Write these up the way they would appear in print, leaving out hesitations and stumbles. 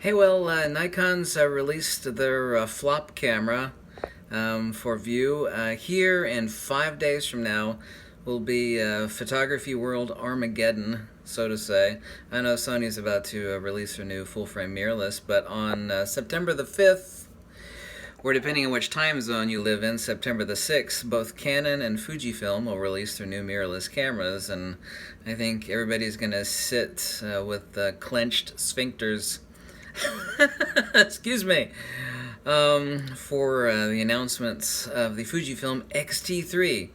Hey, well, Nikon's released their flop camera for view. Here in 5 days from now will be Photography World Armageddon, so to say. I know Sony's about to release their new full-frame mirrorless, but on September the 5th, or depending on which time zone you live in, September the 6th, both Canon and Fujifilm will release their new mirrorless cameras, and I think everybody's going to sit with clenched sphincters excuse me, for the announcements of the Fujifilm X-T3,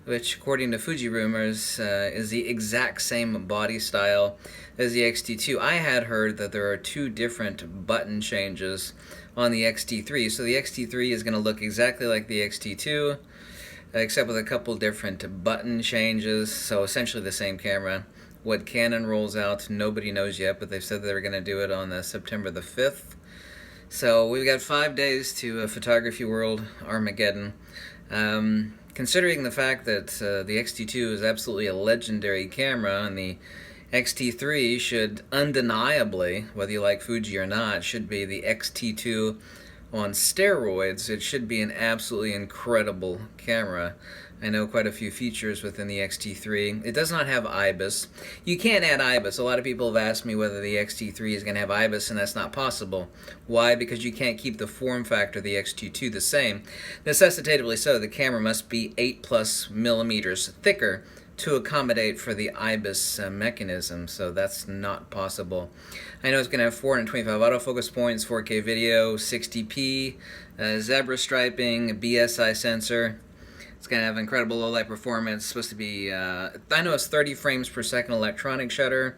which, according to Fuji rumors, is the exact same body style as the X-T2. I had heard that there are two different button changes on the X-T3, so the X-T3 is going to look exactly like the X-T2, except with a couple different button changes, so essentially the same camera. What Canon rolls out, nobody knows yet, but they've said they were going to do it on September the 5th. So we've got 5 days to Photography World Armageddon. Considering the fact that the X-T2 is absolutely a legendary camera, and the X-T3 should undeniably, whether you like Fuji or not, should be the X-T2 on steroids. It should be an absolutely incredible camera. I know quite a few features within the X-T3. It does not have IBIS. You can't add IBIS. A lot of people have asked me whether the X-T3 is going to have IBIS, and that's not possible. Why? Because you can't keep the form factor of the X-T2 the same. Necessitatively so, the camera must be 8+ millimeters thicker to accommodate for the IBIS mechanism, so that's not possible. I know it's going to have 425 autofocus points, 4K video, 60p, zebra striping, BSI sensor. It's going to have incredible low-light performance. It's supposed to be, I know it's 30 frames per second electronic shutter.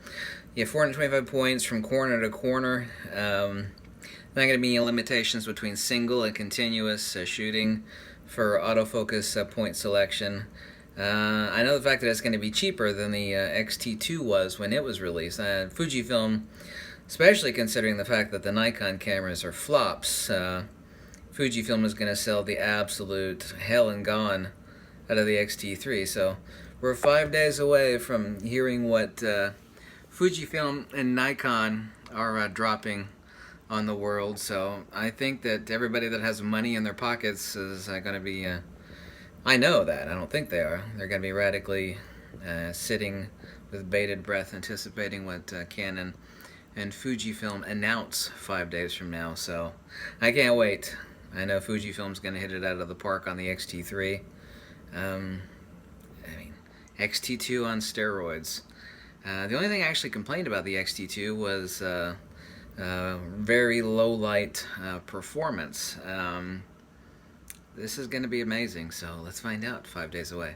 You have 425 points from corner to corner. Not going to be any limitations between single and continuous shooting for autofocus point selection. I know the fact that it's going to be cheaper than the X-T2 was when it was released. Fujifilm, especially considering the fact that the Nikon cameras are flops, Fujifilm is going to sell the absolute hell and gone out of the X-T3. So we're 5 days away from hearing what Fujifilm and Nikon are dropping on the world. So I think that everybody that has money in their pockets is going to be, I know that, I don't think they are. They're going to be radically sitting with bated breath anticipating what Canon and Fujifilm announce 5 days from now. So I can't wait. I know Fujifilm's going to hit it out of the park on the X-T3. I mean, X-T2 on steroids. The only thing I actually complained about the X-T2 was very low light performance. This is going to be amazing, so let's find out 5 days away.